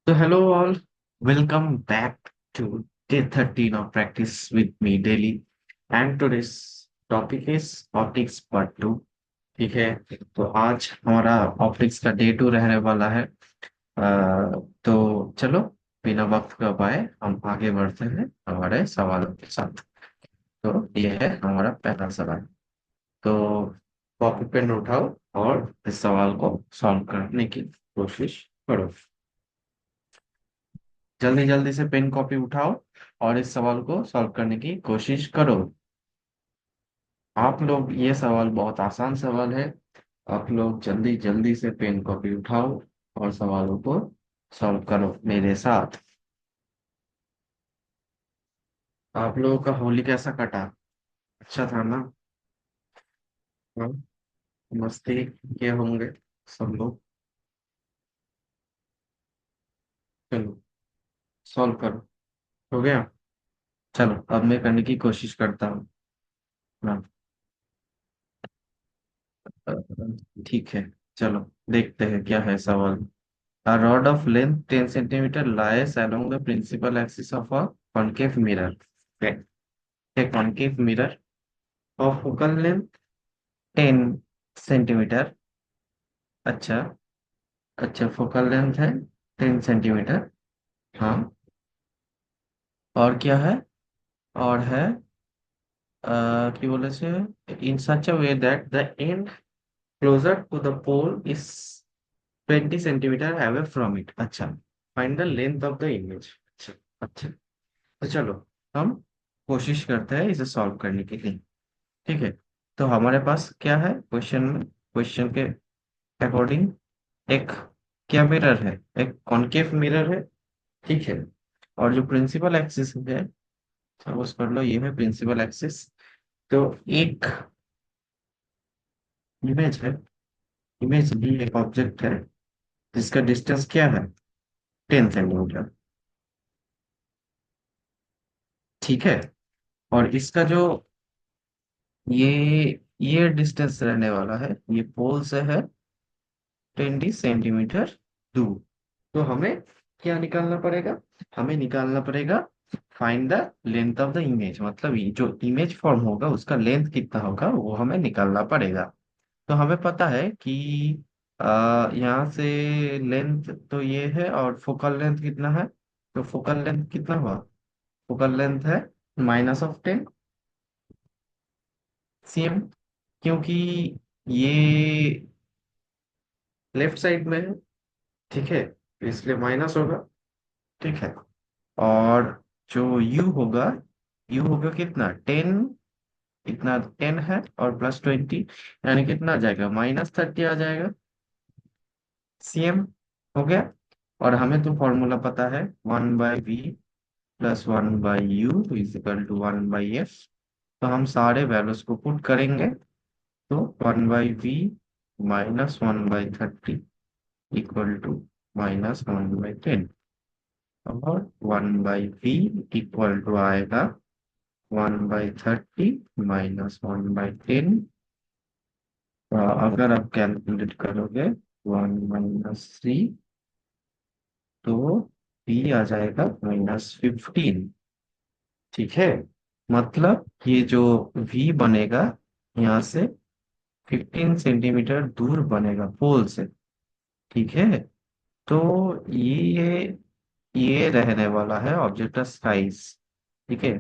So hello all, welcome back to day 13 of practice with me daily. And today's topic is optics part 2. ठीक है। तो आज हमारा optics का day 2 रहने वाला है। तो चलो बिना वक्त गवाए हम आगे बढ़ते हैं हमारे सवालों के साथ। तो ये है हमारा पहला सवाल। तो कॉपी पेन उठाओ और इस सवाल को सॉल्व करने की कोशिश करो। जल्दी जल्दी से पेन कॉपी उठाओ और इस सवाल को सॉल्व करने की कोशिश करो। आप लोग, ये सवाल बहुत आसान सवाल है। आप लोग जल्दी जल्दी से पेन कॉपी उठाओ और सवालों को सॉल्व करो मेरे साथ। आप लोगों का होली कैसा कटा? अच्छा था ना? हाँ, मस्ती किए होंगे सब लोग। चलो सॉल्व करो। हो गया? चलो अब मैं करने की कोशिश करता हूँ। हाँ, ठीक है। चलो देखते हैं क्या है सवाल। A rod of length 10 centimeter lies along the principal axis of a concave mirror. Okay. A concave mirror of focal length 10 centimeter. अच्छा। अच्छा, फोकल लेंथ है 10 सेंटीमीटर। हाँ। और क्या है? और है कि बोले से in such a way that the end closer to the pole is 20 centimeter away from it. अच्छा। Find the length of the image. अच्छा। अच्छा। तो चलो हम कोशिश करते हैं इसे सॉल्व करने के लिए। ठीक है। तो हमारे पास क्या है क्वेश्चन में? क्वेश्चन के अकॉर्डिंग एक क्या मिरर है? एक कॉनकेव मिरर है। ठीक है। और जो प्रिंसिपल एक्सिस है, सपोज कर लो ये है प्रिंसिपल एक्सिस। तो एक इमेज है। इमेज भी एक ऑब्जेक्ट है जिसका डिस्टेंस क्या है? 10 सेंटीमीटर। ठीक है। और इसका जो ये डिस्टेंस रहने वाला है, ये पोल से है 20 सेंटीमीटर दूर। तो हमें क्या निकालना पड़ेगा? हमें निकालना पड़ेगा find the length of the image, मतलब ये जो इमेज फॉर्म होगा उसका लेंथ कितना होगा वो हमें निकालना पड़ेगा। तो हमें पता है कि यहाँ से लेंथ तो ये है और फोकल लेंथ कितना है? तो फोकल लेंथ कितना हुआ? फोकल लेंथ है -10 cm, क्योंकि ये लेफ्ट साइड में है। ठीक है, तो इसलिए माइनस होगा। ठीक है। और जो यू होगा कितना? 10। इतना 10 है और +20, यानी कितना आ जाएगा? -30 आ जाएगा cm। हो गया। और हमें तो फॉर्मूला पता है, 1/v +1/u=1/f। तो हम सारे वैल्यूज को पुट करेंगे। तो 1/v -1/30 =-1/10। और 1/v आएगा 1/30 -1/10। अगर आप कैलकुलेट करोगे 1 - 3, तो p आ जाएगा -15। ठीक है। मतलब ये जो v बनेगा यहाँ से 15 सेंटीमीटर दूर बनेगा पोल से। ठीक है। तो ये रहने वाला है ऑब्जेक्ट का साइज। ठीक है।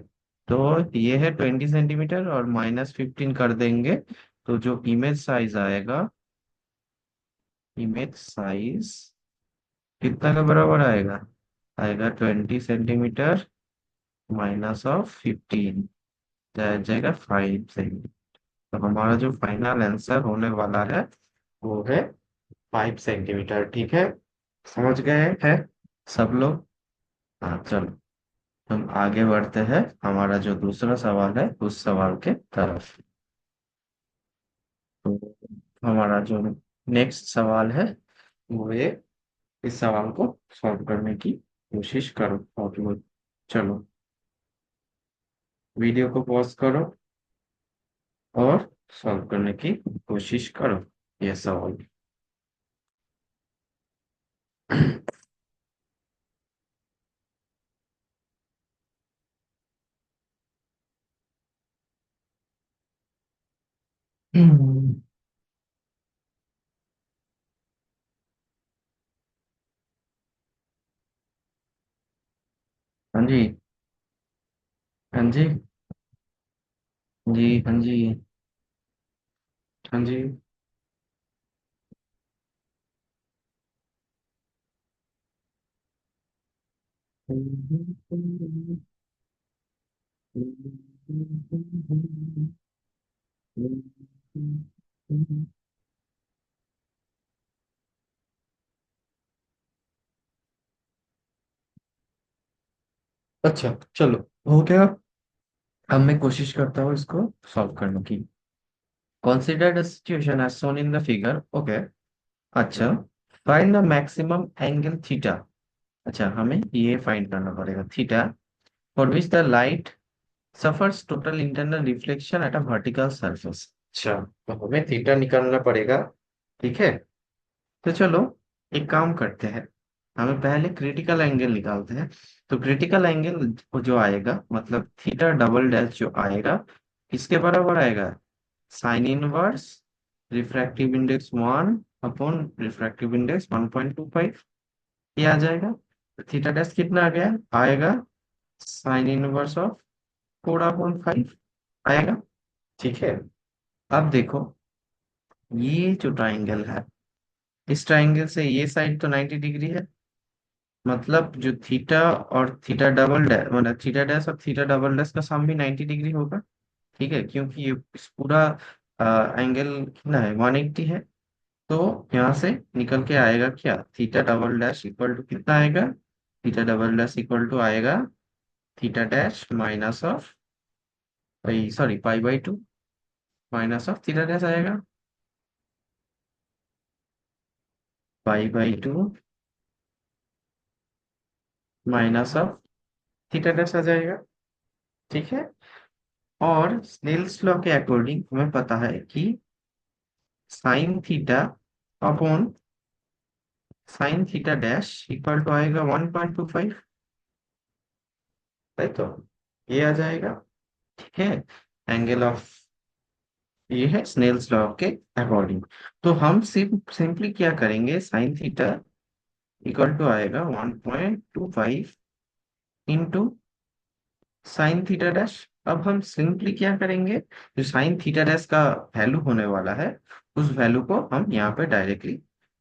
तो ये है 20 सेंटीमीटर और -15 कर देंगे, तो जो इमेज साइज आएगा, इमेज साइज कितना का बराबर आएगा? आएगा 20 सेंटीमीटर -15, जाएगा 5 सेंटीमीटर। तो हमारा जो फाइनल आंसर होने वाला है वो है 5 सेंटीमीटर। ठीक है। समझ गए हैं सब लोग? हाँ चलो हम आगे बढ़ते हैं हमारा जो दूसरा सवाल है उस सवाल के तरफ। तो हमारा जो नेक्स्ट सवाल है वो ये। इस सवाल को सॉल्व करने की कोशिश करो आप लोग। चलो वीडियो को पॉज करो और सॉल्व करने की कोशिश करो ये सवाल। हम्म, हाँ जी। हाँ जी। जी हाँ जी। हाँ जी। अच्छा, चलो, हो गया। अब मैं कोशिश करता हूँ इसको सॉल्व करने की। Consider the situation as shown in the figure. Okay. अच्छा, find the maximum angle theta. अच्छा, हमें ये फाइंड करना पड़ेगा theta for which the light suffers total internal reflection at a vertical surface. अच्छा, तो हमें थीटा निकालना पड़ेगा। ठीक है। तो चलो, एक काम करते हैं। हमें पहले क्रिटिकल एंगल निकालते हैं। तो क्रिटिकल एंगल जो आएगा, मतलब थीटा डबल डैश जो आएगा, किसके बराबर आएगा? Sine inverse refractive index 1 refractive index 1.25, ये आ जाएगा। थीटा डैश कितना आ गया? आएगा साइन इनवर्स ऑफ 4/5 आएगा। ठीक है। अब देखो, ये जो ट्राइंगल है, इस ट्राइंगल से ये साइड तो 90 डिग्री है। मतलब जो थीटा और थीटा डबल डैश, मतलब थीटा डैश और थीटा डबल डैश का सम भी 90 डिग्री होगा। ठीक है, क्योंकि ये इस पूरा एंगल कितना है? 180 है। तो यहाँ से निकल के आएगा क्या? Theta double dash equal to कितना आएगा? Theta double dash equal to आएगा theta dash minus of, sorry, पाई/2 माइनस ऑफ थीटा डैश आएगा पाई/2 माइनस ऑफ थीटा डैश आ जाएगा। ठीक है। और स्नेल्स लॉ के अकॉर्डिंग हमें पता है कि sine theta upon sine theta dash equal to आएगा 1.25। राइट, तो ये आ जाएगा। ठीक है। एंगल ऑफ, ये है स्नेल्स लॉ के अकॉर्डिंग। तो हम सिंपली क्या करेंगे? साइन थीटा इक्वल टू आएगा 1.25 इंटू साइन थीटा डैश। अब हम सिंपली क्या करेंगे? जो साइन थीटा डैश का वैल्यू होने वाला है, उस वैल्यू को हम यहाँ पे डायरेक्टली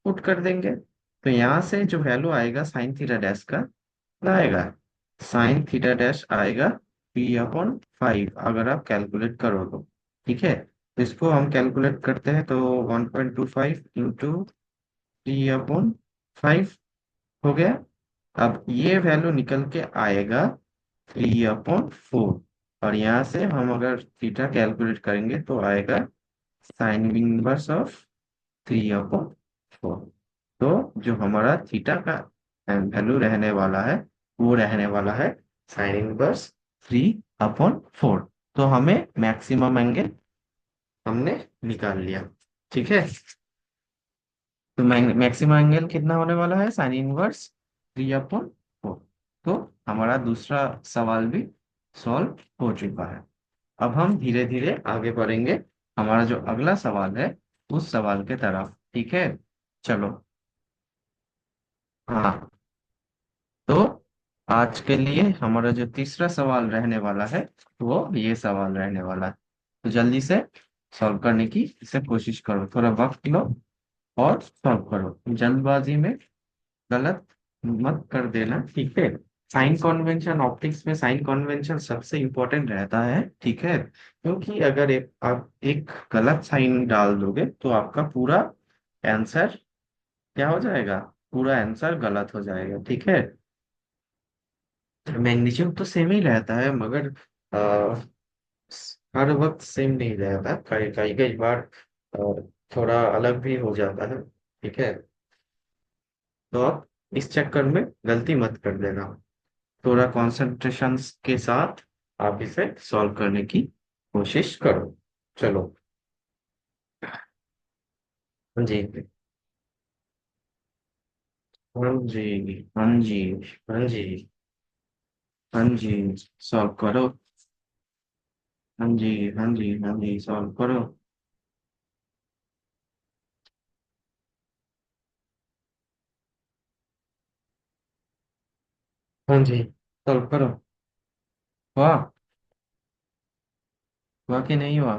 पुट कर देंगे। तो यहाँ से जो वैल्यू आएगा साइन थीटा डैश का, कितना आएगा? साइन थीटा डैश आएगा p/5, अगर आप कैलकुलेट करो तो। ठीक है, तो इसको हम कैलकुलेट करते हैं तो 1.25 इंटू p/5 हो गया। अब ये वैल्यू निकल के आएगा 3/4। और यहाँ से हम अगर थीटा कैलकुलेट करेंगे तो आएगा साइन इनवर्स ऑफ 3/4। तो जो हमारा थीटा का वैल्यू रहने वाला है, वो रहने वाला है साइन इनवर्स 3/4। तो हमें मैक्सिमम एंगल हमने निकाल लिया। ठीक है। तो मैक्सिमम एंगल कितना होने वाला है? Sine inverse 3/4। तो हमारा दूसरा सवाल भी सॉल्व हो चुका है। अब हम धीरे धीरे आगे बढ़ेंगे हमारा जो अगला सवाल है, उस सवाल के तरफ। ठीक है। चलो। हाँ, तो आज के लिए हमारा जो तीसरा सवाल रहने वाला है, वो ये सवाल रहने वाला है। तो जल्दी से सॉल्व करने की इसे कोशिश करो, थोड़ा वक्त लो और सॉल्व करो। जल्दबाजी में गलत मत कर देना। ठीक है। साइन कन्वेंशन, ऑप्टिक्स में साइन कन्वेंशन सबसे इंपॉर्टेंट रहता है। ठीक है, क्योंकि अगर आप एक गलत साइन डाल दोगे तो आपका पूरा आंसर क्या हो जाएगा? पूरा आंसर गलत हो जाएगा। ठीक है। मैग्नीट्यूड तो सेम ही रहता है, मगर आ, हर वक्त सेम नहीं रहता, कई कई कई बार थोड़ा अलग भी हो जाता है। ठीक है। तो आप इस चक्कर में गलती मत कर देना। थोड़ा कंसंट्रेशन के साथ आप इसे सॉल्व करने की कोशिश करो। चलो। हाँ जी। हाँ जी। हाँ जी। हाँ जी। हाँ जी, सॉल्व करो। हाँ जी। हाँ जी। हाँ जी, सॉल्व करो। हाँ जी, सॉल्व करो। वाह। हुआ कि नहीं हुआ?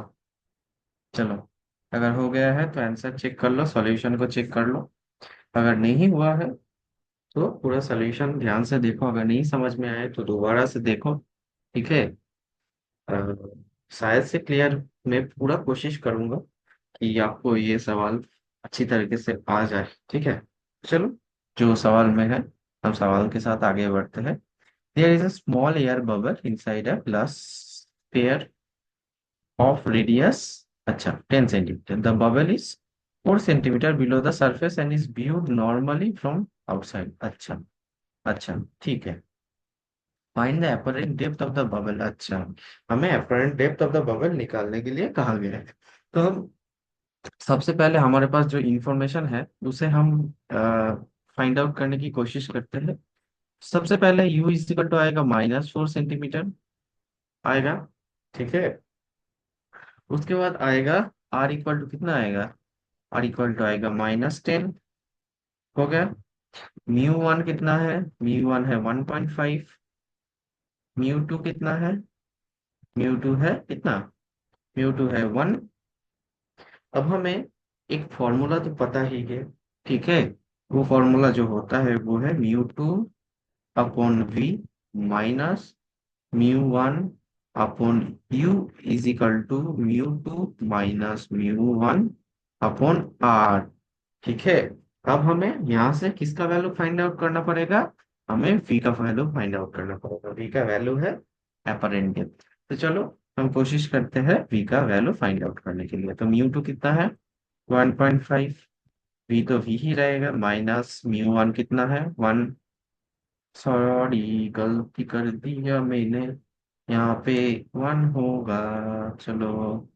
चलो, अगर हो गया है तो आंसर चेक कर लो, सॉल्यूशन को चेक कर लो। अगर नहीं हुआ है तो पूरा सॉल्यूशन ध्यान से देखो, अगर नहीं समझ में आए तो दोबारा से देखो। ठीक है। अ, शायद से क्लियर, मैं पूरा कोशिश करूंगा कि आपको ये सवाल अच्छी तरीके से आ जाए। ठीक है। चलो, जो सवाल में है, हम सवाल के साथ आगे बढ़ते हैं। There is a small air bubble inside a glass pair of radius, अच्छा, 10 centimeter. The bubble is 4 centimeter below the surface and is viewed normally from outside. अच्छा, अच्छा, ठीक है। Find the apparent depth of the bubble. अच्छा, हमें apparent depth of the bubble निकालने के लिए कहा गया है। तो हम सबसे पहले हमारे पास जो इंफॉर्मेशन है उसे हम फाइंड आउट करने की कोशिश करते हैं। सबसे पहले u इज इक्वल टू आएगा -4 सेंटीमीटर आएगा। ठीक है। उसके बाद आएगा r इक्वल टू कितना आएगा? आर इक्वल टू आएगा -10। हो गया। म्यू वन कितना है? म्यू वन है 1.5। म्यू टू कितना है? म्यू टू है कितना? म्यू टू है 1। अब हमें एक फॉर्मूला तो पता ही है। ठीक है। वो फॉर्मूला जो होता है वो है μ2/v minus μ1 upon u is equal to μ2 - μ1/r। ठीक है। अब हमें यहाँ से किसका वैल्यू फाइंड आउट करना पड़ेगा? हमें v का वैल्यू फाइंड आउट करना पड़ेगा। v का वैल्यू है एपरेंट डेप्थ। तो चलो, हम कोशिश करते हैं v का वैल्यू फाइंड आउट करने के लिए। तो म्यू टू कितना है? 1.5। v तो v ही रहेगा, माइनस म्यू वन कितना है? 1। सॉरी, गलती कर दिया मैंने, यहाँ पे 1 होगा। चलो,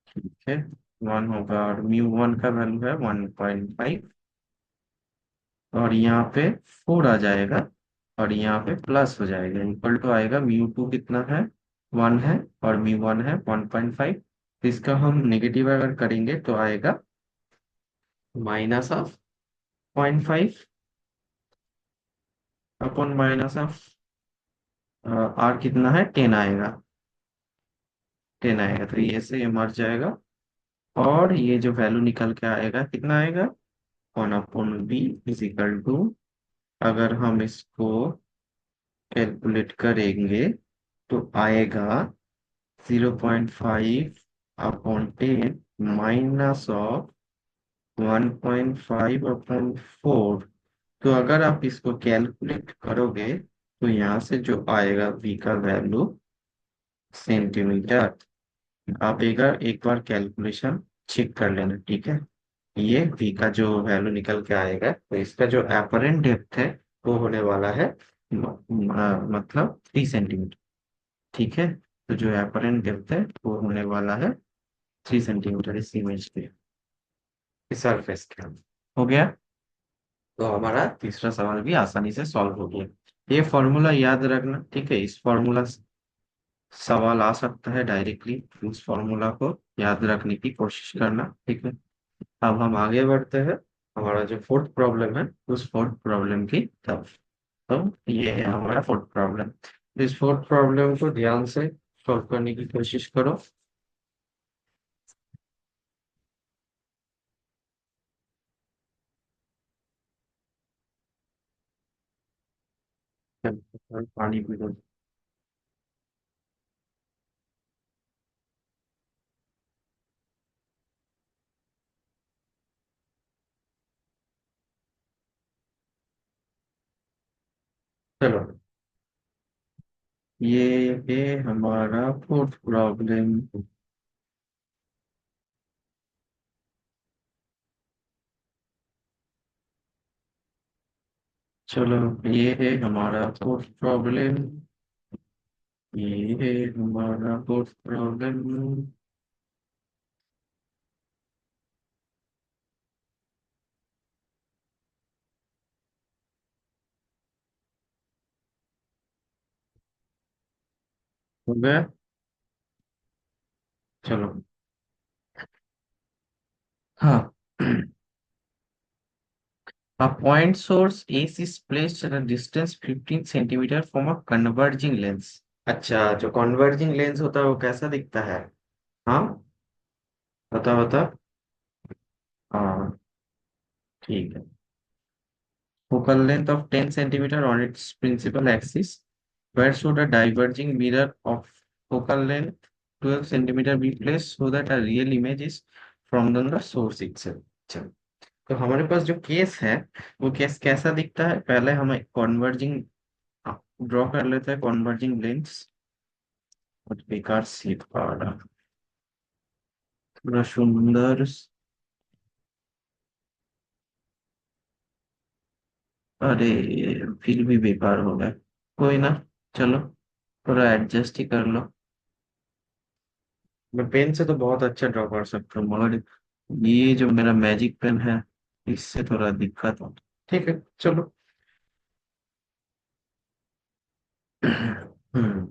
ठीक है, 1 होगा और म्यू वन का वैल्यू है 1.5। और यहाँ पे 4 आ जाएगा और यहाँ पे प्लस हो जाएगा, इक्वल टू आएगा म्यू टू कितना है? 1 है और म्यू वन है 1.5। इसका हम नेगेटिव अगर करेंगे तो आएगा -0.5 अपॉन माइनस ऑफ आर कितना है? 10 आएगा। 10 आएगा तो ये से ये मर जाएगा। और ये जो वैल्यू निकल के आएगा कितना आएगा? 1/b इज इक्वल टू, अगर हम इसको कैलकुलेट करेंगे तो आएगा 0.5/10 -1.5/4। तो अगर आप इसको कैलकुलेट करोगे तो यहाँ से जो आएगा v का वैल्यू सेंटीमीटर। आप एक बार कैलकुलेशन चेक कर लेना। ठीक है। ये v का जो वैल्यू निकल के आएगा तो इसका जो एपरेंट डेप्थ है वो होने वाला है मतलब 3 सेंटीमीटर। ठीक है। तो जो एपरेंट डेप्थ है वो होने वाला है 3 सेंटीमीटर इस इमेज पे, इस सरफेस के। हो गया। तो हमारा तीसरा सवाल भी आसानी से सॉल्व हो गया। ये फॉर्मूला याद रखना। ठीक है। इस फॉर्मूला से सवाल आ सकता है डायरेक्टली, उस फॉर्मूला को याद रखने की कोशिश करना। ठीक है। अब हम आगे बढ़ते हैं हमारा जो फोर्थ प्रॉब्लम है उस फोर्थ प्रॉब्लम की तरफ। तो ये है हमारा फोर्थ प्रॉब्लम। इस फोर्थ प्रॉब्लम को ध्यान से सॉल्व करने की कोशिश करो। पानी पी लो। चलो, ये है हमारा फोर्थ प्रॉब्लम। चलो, ये है हमारा फोर्थ प्रॉब्लम। ये है हमारा फोर्थ प्रॉब्लम। हो गया। चलो। हाँ। A point source AC is placed at a distance 15 centimeter from a converging lens। अच्छा, जो कन्वर्जिंग लेंस होता है वो कैसा दिखता है? हाँ, बता बता। हाँ, ठीक है। Focal length of 10 centimeter on its principal axis, where should a diverging mirror of focal length 12 centimeter be placed so that a real image is formed on the source itself। अच्छा, तो हमारे पास जो केस है वो case कैसा दिखता है? पहले हम कॉन्वर्जिंग ड्रॉ कर लेते हैं, कॉन्वर्जिंग लेंस। और बेकार सीख पा रहा, पूरा सुंदर अरे, फिर भी बेकार हो गया। कोई ना, चलो थोड़ा एडजस्ट ही कर लो। मैं पेन से तो बहुत अच्छा ड्रॉ कर सकता हूँ, मगर ये जो मेरा मैजिक पेन है इससे थोड़ा दिक्कत हो। ठीक है, चलो। हम्म।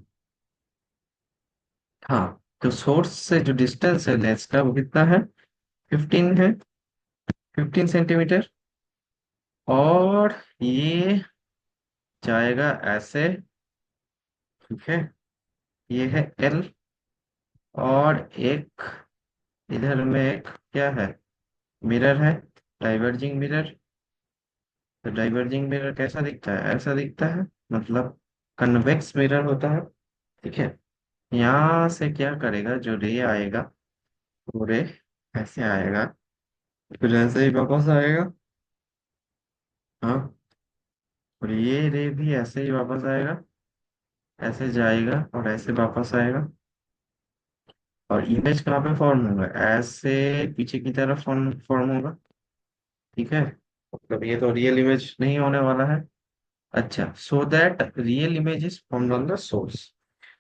हाँ, तो सोर्स से जो डिस्टेंस है लेंस का वो कितना है? 15 है, 15 सेंटीमीटर। और ये जाएगा ऐसे, ठीक है। ये है एल, और एक इधर में एक क्या है, मिरर है, डाइवर्जिंग मिरर। तो डाइवर्जिंग मिरर कैसा दिखता है? ऐसा दिखता है, मतलब कन्वेक्स मिरर होता है। ठीक है। यहाँ से क्या करेगा, जो रे आएगा वो रे ऐसे आएगा, फिर ऐसे ही वापस आएगा। हाँ, और ये रे भी ऐसे ही वापस आएगा, ऐसे जाएगा और ऐसे वापस आएगा। और इमेज कहाँ पे फॉर्म होगा? ऐसे पीछे की तरफ फॉर्म फॉर्म होगा। ठीक है, मतलब ये तो रियल इमेज नहीं होने वाला है। अच्छा, so that real image is formed on the source.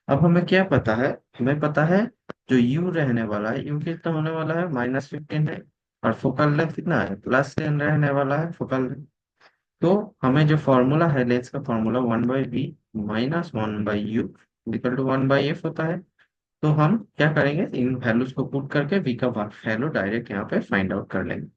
अब हमें क्या पता है? हमें पता है जो यू रहने वाला है, यू कितना होने वाला है? -15 है। और फोकल लेंथ कितना है? +10 रहने वाला है फोकल लेंथ। तो हमें जो फॉर्मूला है, लेंस का formula 1/v -1/u equal to 1/f होता है। तो हम क्या करेंगे, इन वैल्यूज को पुट करके v का वैल्यू डायरेक्ट यहाँ पे फाइंड आउट कर लेंगे।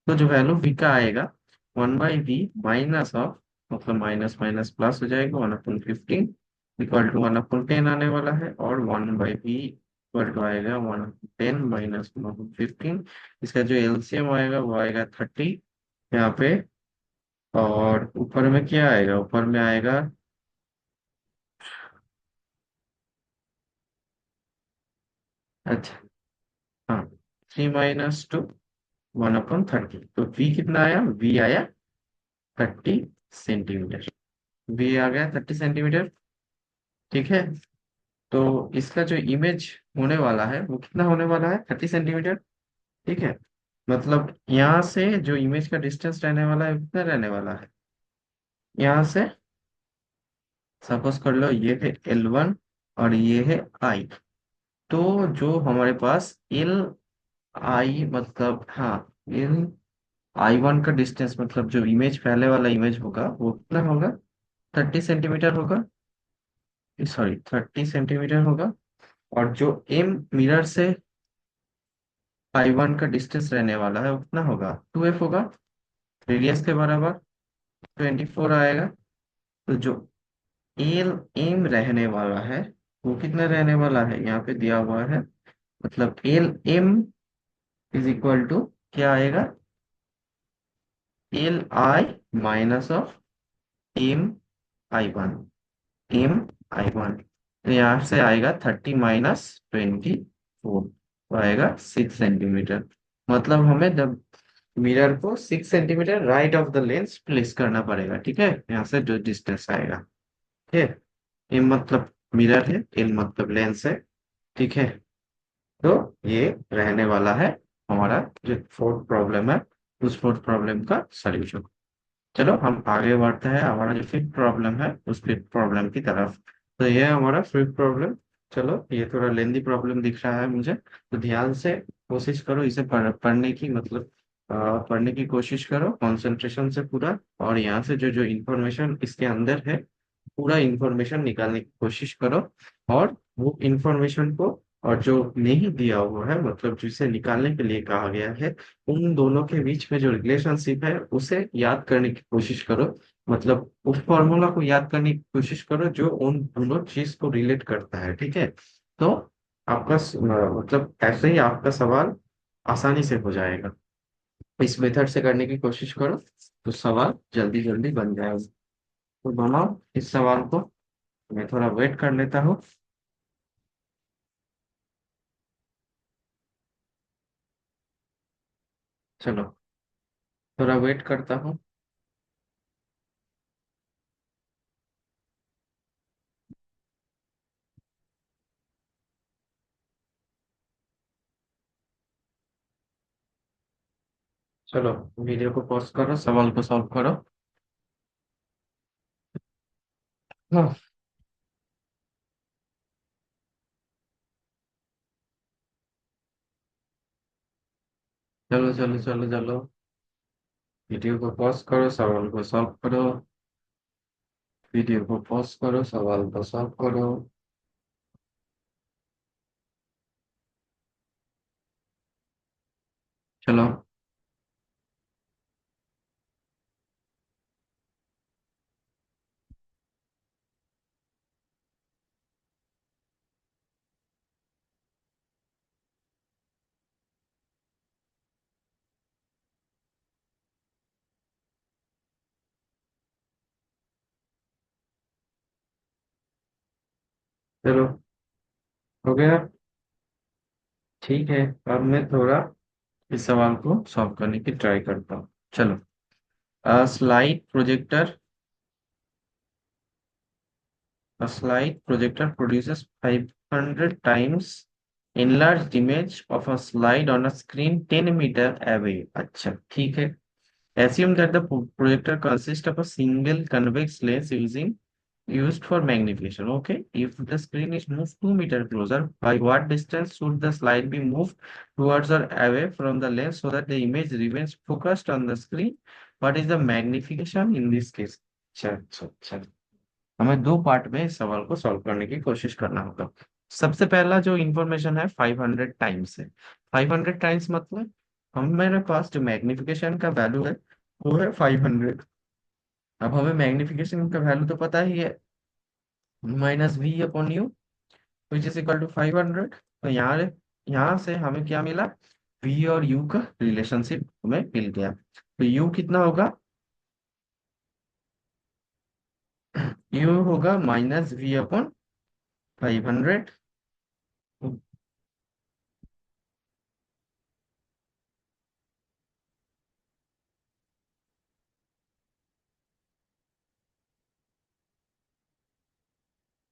तो जो वैल्यू v का आएगा, 1/v माइनस ऑफ, मतलब माइनस माइनस प्लस हो जाएगा, 1/15 इक्वल टू 1/10 आने वाला है। और 1/v इक्वल टू आएगा 1/10 माइनस 1/15। इसका जो एलसीएम आएगा वो आएगा 30 यहाँ पे। और ऊपर में क्या आएगा? ऊपर में आएगा, अच्छा, हाँ, 3 - 2 1/30। तो v कितना आया? v आया 30 सेंटीमीटर। v आ गया 30 सेंटीमीटर। ठीक है। तो इसका जो इमेज होने वाला है वो कितना होने वाला है? 30 सेंटीमीटर। ठीक है, मतलब यहाँ से जो इमेज का डिस्टेंस रहने वाला है वो कितना रहने वाला है? यहाँ से सपोज कर लो ये है L1 और ये है I। तो जो हमारे पास एल आई, मतलब हाँ, L I1 का डिस्टेंस, मतलब जो इमेज पहले वाला इमेज होगा वो कितना होगा? 30 सेंटीमीटर होगा, सॉरी 30 सेंटीमीटर होगा। और जो एम मिरर से I1 का डिस्टेंस रहने वाला है वो कितना होगा? 2f होगा, रेडियस के बराबर 24 आएगा। तो जो एल एम रहने वाला है वो कितना रहने वाला है? यहाँ पे दिया हुआ है, मतलब L M is equal to क्या आएगा? Li minus of M I1। तो यहाँ से आएगा 30 - 24, तो आएगा 6 सेंटीमीटर। मतलब हमें जब मिरर को 6 centimetre right of the lens place करना पड़ेगा। ठीक है, यहाँ से जो डिस्टेंस आएगा। ठीक है, एम मतलब मिरर है, एल मतलब लेंस है। ठीक है, तो ये रहने वाला है हमारा जो फोर्थ प्रॉब्लम है, उस फोर्थ प्रॉब्लम का सॉल्यूशन। चलो हम आगे बढ़ते हैं हमारा जो फिफ्थ प्रॉब्लम है उस फिफ्थ प्रॉब्लम की तरफ। तो ये है हमारा फिफ्थ प्रॉब्लम। चलो, ये थोड़ा लेंदी प्रॉब्लम दिख रहा है मुझे, तो ध्यान से कोशिश करो इसे पढ़ने की, मतलब पढ़ने की कोशिश करो कंसंट्रेशन से पूरा। और यहाँ से जो जो इंफॉर्मेशन इसके अंदर है, पूरा इंफॉर्मेशन निकालने की कोशिश करो। और वो इंफॉर्मेशन को और जो नहीं दिया हुआ है, मतलब जिसे निकालने के लिए कहा गया है, उन दोनों के बीच में जो रिलेशनशिप है उसे याद करने की कोशिश करो। मतलब उस फॉर्मूला को याद करने की कोशिश करो जो उन दोनों चीज को रिलेट करता है, ठीक है। तो आपका मतलब ऐसे ही आपका सवाल आसानी से हो जाएगा। इस मेथड से करने की कोशिश करो तो सवाल जल्दी जल्दी बन जाएगा। तो बनाओ इस सवाल को। मैं थोड़ा वेट कर लेता हूँ। चलो, थोड़ा वेट करता हूँ। चलो, वीडियो को पॉज करो, सवाल को सॉल्व करो। हाँ, चलो चलो चलो चलो, वीडियो को पॉज करो, सवाल को सॉल्व करो। वीडियो को पॉज करो, सवाल को सॉल्व करो। चलो। चलो, हो गया। ठीक है, अब मैं थोड़ा इस सवाल को सॉल्व करने की ट्राई करता हूँ। चलो। Slide projector A slide projector produces 500 times enlarged image of a slide on a screen 10 meter away. अच्छा, ठीक है। Assume that the projector consists of a single convex lens used for magnification. Okay. If the screen is moved 2 meter closer, by what distance should the slide be moved towards or away from the lens so that the image remains focused on the screen? What is the magnification in this case? अच्छा अच्छा अच्छा। हमें दो part में इस सवाल को solve करने की कोशिश करना होगा। सबसे पहला जो इंफॉर्मेशन है 500 टाइम्स है। 500 टाइम्स मतलब हम मेरे पास जो मैग्निफिकेशन का वैल्यू है वो है 500। अब हमें मैग्निफिकेशन का वैल्यू तो पता ही है, -v/u which is equal to 500। तो यहाँ से हमें क्या मिला, v और u का रिलेशनशिप हमें मिल गया। तो u कितना होगा, u होगा -v/500।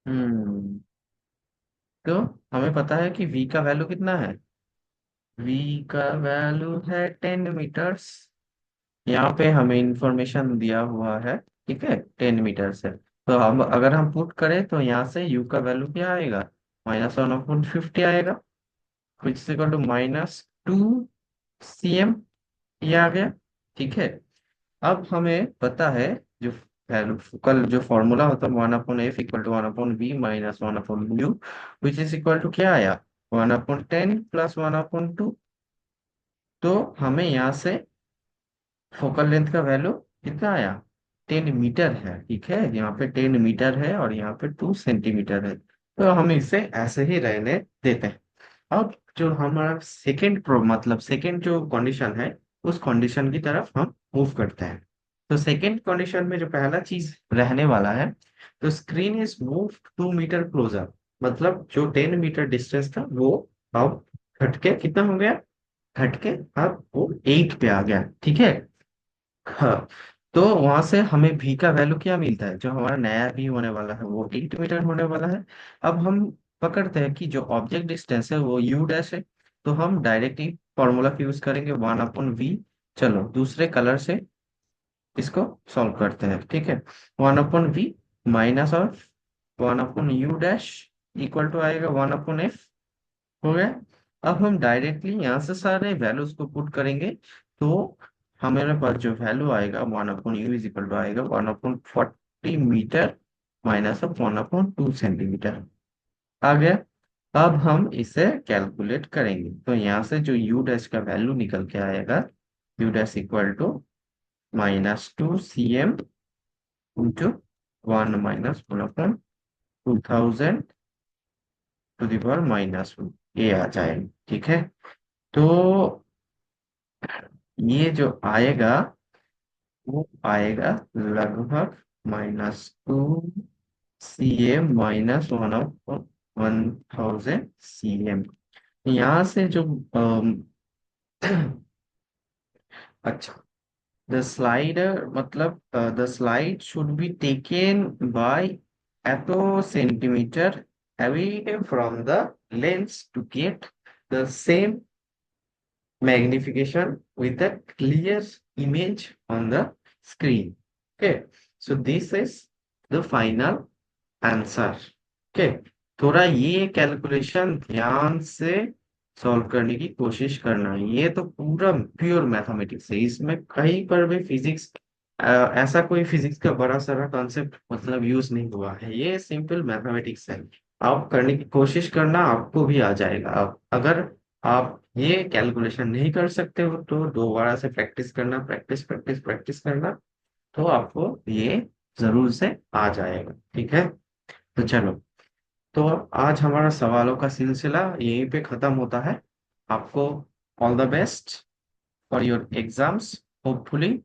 हम्म। तो हमें पता है कि v का वैल्यू कितना है। v का वैल्यू है 10 मीटर्स। यहाँ पे हमें इंफॉर्मेशन दिया हुआ है, ठीक है, 10 मीटर से। तो हम अगर हम पुट करें तो यहाँ से u का वैल्यू क्या आएगा, -1/50 आएगा, which is equal to -2 cm। ये आ गया, ठीक है। अब हमें पता है जो वैल्यू, कल जो फॉर्मूला होता है 1/f equal to 1/v - 1/u, which is equal to क्या आया, 1/10 + 1/2। तो हमें यहाँ से फोकल लेंथ का वैल्यू कितना आया, 10 मीटर है, ठीक है। यहाँ पे 10 मीटर है और यहाँ पे 2 सेंटीमीटर है। तो हम इसे ऐसे ही रहने देते हैं। अब जो हमारा सेकेंड प्रो मतलब सेकेंड जो कंडीशन है, उस कंडीशन की तरफ हम मूव करते हैं। तो सेकेंड कंडीशन में जो पहला चीज रहने वाला है, तो screen is move 2 metre closer. मतलब जो 10 मीटर डिस्टेंस था वो अब घटके कितना हो गया, घटके अब वो 8 पे आ गया, ठीक है। हाँ। तो वहां से हमें भी का वैल्यू क्या मिलता है, जो हमारा नया भी होने वाला है वो 8 मीटर होने वाला है। अब हम पकड़ते हैं कि जो ऑब्जेक्ट डिस्टेंस है वो यू डैश है। तो हम डायरेक्टली फॉर्मूला यूज करेंगे 1/v। चलो दूसरे कलर से इसको सॉल्व करते हैं, ठीक है। 1/v minus of 1/u dash equal to आएगा 1/f। हो गया। अब हम डायरेक्टली यहाँ से सारे वैल्यूज को पुट करेंगे। तो हमारे पास जो वैल्यू आएगा 1/u इज इक्वल टू आएगा 1/40 मीटर माइनस ऑफ 1/2 सेंटीमीटर। आ गया। अब हम इसे कैलकुलेट करेंगे, तो यहाँ से जो यू डैश का वैल्यू निकल के आएगा, u dash equal to -2 cm into 1 - 1 upon 2000 to the power -1, ये आ जाएगा। ठीक है, तो ये जो आएगा वो आएगा लगभग -2 cm -1/1000 cm। यहाँ से जो अच्छा, द स्लाइडर मतलब the slide should be taken by एटो centimetre away from the lens to get the same magnification with a clear image on the screen. Okay, so this is the final answer. Okay, थोड़ा ये calculation ध्यान से solve करने की कोशिश करना है। ये तो पूरा प्योर मैथमेटिक्स है, इसमें कहीं पर भी फिजिक्स, ऐसा कोई फिजिक्स का बड़ा सारा कॉन्सेप्ट मतलब यूज नहीं हुआ है। ये सिंपल मैथमेटिक्स है। आप करने की कोशिश करना, आपको भी आ जाएगा। आप अगर आप ये कैलकुलेशन नहीं कर सकते हो तो दोबारा से प्रैक्टिस करना, प्रैक्टिस प्रैक्टिस प्रैक्टिस करना, तो आपको ये जरूर से आ जाएगा। ठीक है, तो चलो, तो आज हमारा सवालों का सिलसिला यहीं पे खत्म होता है। आपको all the best for your exams. Hopefully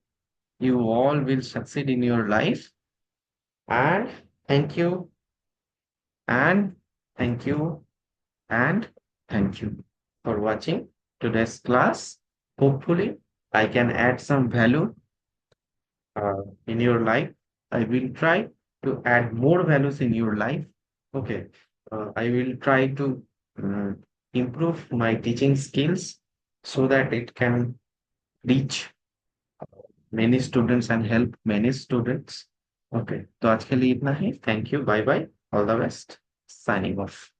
you all will succeed in your life, and thank you, and thank you, and thank you for watching today's class. Hopefully I can add some value in your life. I will try to add more values in your life. Okay. I will try to uh, improve my teaching skills so that it can reach many students and help many students. Okay. तो आज के लिए इतना ही। Thank you. Bye bye. All the best. Signing off.